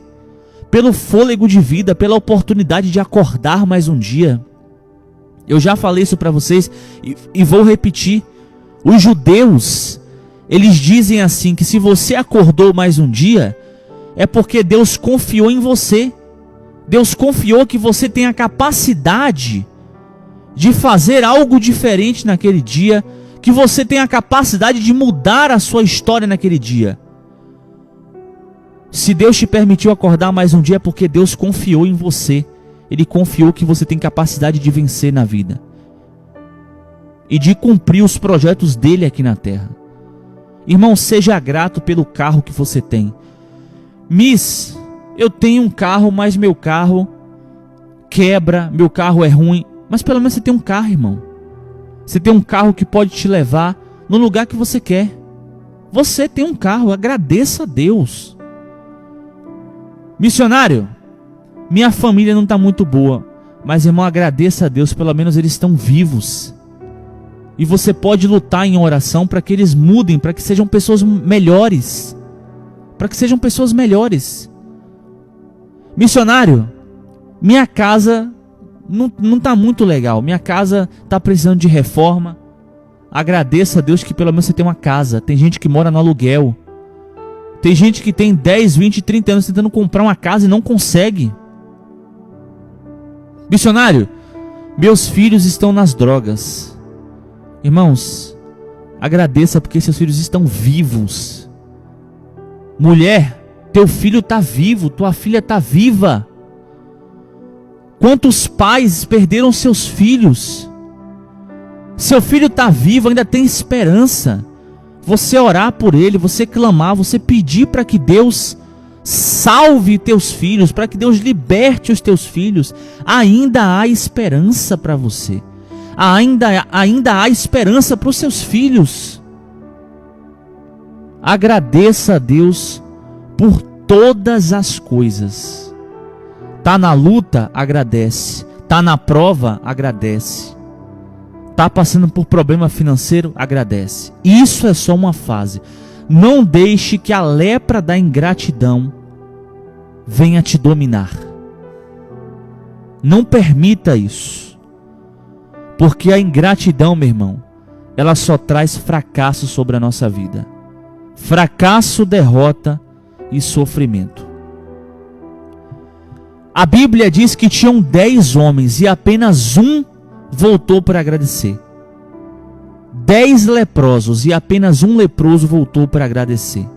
pelo fôlego de vida, pela oportunidade de acordar mais um dia. Eu já falei isso para vocês e vou repetir. Os judeus, eles dizem assim, que se você acordou mais um dia, é porque Deus confiou em você. Deus confiou que você tem a capacidade de fazer algo diferente naquele dia, que você tem a capacidade de mudar a sua história naquele dia. Se Deus te permitiu acordar mais um dia, é porque Deus confiou em você. Ele confiou que você tem capacidade de vencer na vida e de cumprir os projetos dele aqui na terra. Irmão, seja grato pelo carro que você tem. Miss, eu tenho um carro, mas meu carro quebra, meu carro é ruim. Mas pelo menos você tem um carro, irmão. Você tem um carro que pode te levar no lugar que você quer. Você tem um carro, agradeça a Deus. Missionário, minha família não está muito boa, mas irmão, agradeça a Deus, pelo menos eles estão vivos. E você pode lutar em oração para que eles mudem, para que sejam pessoas melhores. Para que sejam pessoas melhores. Missionário, minha casa não está muito legal. Minha casa está precisando de reforma. Agradeça a Deus que pelo menos você tem uma casa. Tem gente que mora no aluguel. Tem gente que tem 10, 20, 30 anos tentando comprar uma casa e não consegue. Missionário, meus filhos estão nas drogas. Irmãos, agradeça porque seus filhos estão vivos. Mulher, teu filho está vivo, tua filha está viva. Quantos pais perderam seus filhos? Seu filho está vivo, ainda tem esperança. Você orar por ele, você clamar, você pedir para que Deus salve teus filhos, para que Deus liberte os teus filhos. Ainda há esperança para você. Ainda há esperança para os seus filhos. Agradeça a Deus por todas as coisas. Tá na luta, agradece. Tá na prova, agradece. Tá passando por problema financeiro, agradece. Isso é só uma fase. Não deixe que a lepra da ingratidão venha te dominar. Não permita isso. Porque a ingratidão, meu irmão, ela só traz fracasso sobre a nossa vida. Fracasso, derrota e sofrimento. A Bíblia diz que tinham 10 homens e apenas um voltou para agradecer. 10 leprosos e apenas um leproso voltou para agradecer.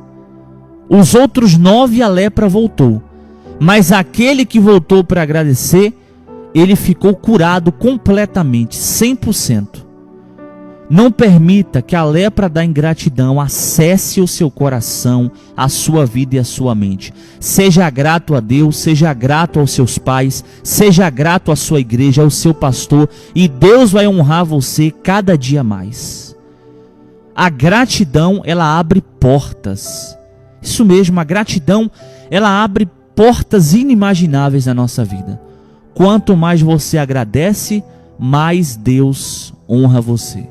Os outros 9 a lepra voltou. Mas aquele que voltou para agradecer, ele ficou curado completamente, 100%. Não permita que a lepra da ingratidão acesse o seu coração, a sua vida e a sua mente. Seja grato a Deus, seja grato aos seus pais, seja grato à sua igreja, ao seu pastor, e Deus vai honrar você cada dia mais. A gratidão, ela abre portas. Isso mesmo, a gratidão, ela abre portas inimagináveis na nossa vida. quanto mais você agradece, mais Deus honra você.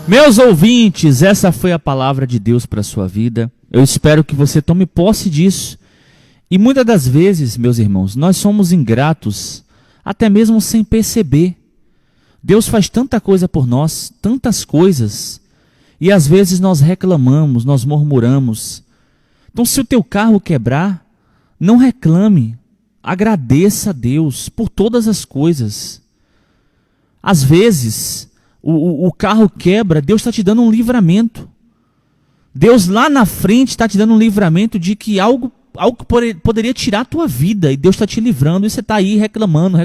Meus ouvintes, essa foi a palavra de Deus para a sua vida. Eu espero que você tome posse disso. E muitas das vezes, meus irmãos, nós somos ingratos, até mesmo sem perceber. Deus faz tanta coisa por nós, tantas coisas, e às vezes nós reclamamos, nós murmuramos. Então, se o teu carro quebrar, não reclame, agradeça a Deus por todas as coisas. Às vezes o carro quebra, Deus está te dando um livramento. Deus lá na frente está te dando um livramento de que algo que poderia tirar a tua vida, e Deus está te livrando, e você está aí reclamando.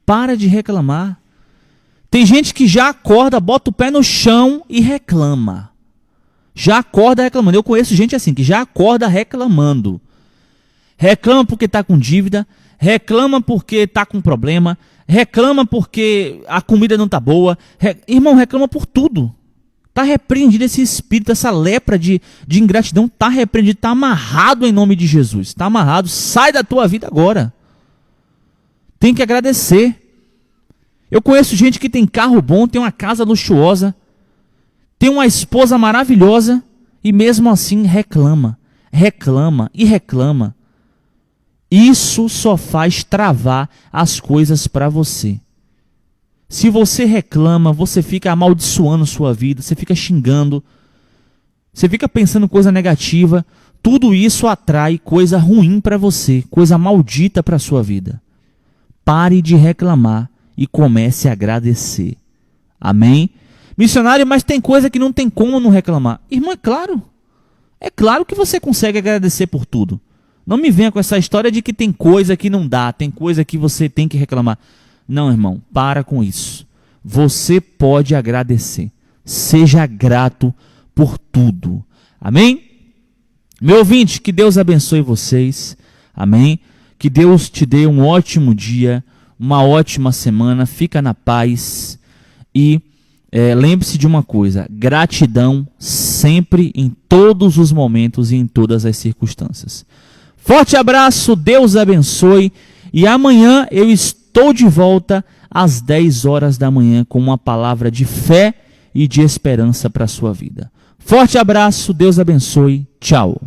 Para de reclamar. Tem gente que já acorda, bota o pé no chão e reclama. Já acorda reclamando. Eu conheço gente assim, que já acorda reclamando. Reclama porque está com dívida, reclama porque está com problema, reclama porque a comida não está boa. Irmão, reclama por tudo. Está repreendido esse espírito, essa lepra de ingratidão, está repreendido, está amarrado em nome de Jesus. Está amarrado, sai da tua vida agora. Tem que agradecer. Eu conheço gente que tem carro bom, tem uma casa luxuosa, tem uma esposa maravilhosa, e mesmo assim reclama. Isso só faz travar as coisas para você. Se você reclama, você fica amaldiçoando sua vida, você fica xingando, você fica pensando coisa negativa, tudo isso atrai coisa ruim para você, coisa maldita para sua vida. Pare de reclamar e comece a agradecer. Amém? Missionário, mas tem coisa que não tem como não reclamar. Irmão, é claro que você consegue agradecer por tudo. Não me venha com essa história de que tem coisa que não dá, tem coisa que você tem que reclamar. Não, irmão, para com isso. Você pode agradecer. Seja grato por tudo. Amém? Meu ouvinte, que Deus abençoe vocês. Amém? Que Deus te dê um ótimo dia, uma ótima semana. Fica na paz. E lembre-se de uma coisa: gratidão sempre, em todos os momentos e em todas as circunstâncias. Forte abraço, Deus abençoe, e amanhã eu estou de volta às 10 horas da manhã com uma palavra de fé e de esperança para a sua vida. Forte abraço, Deus abençoe, tchau.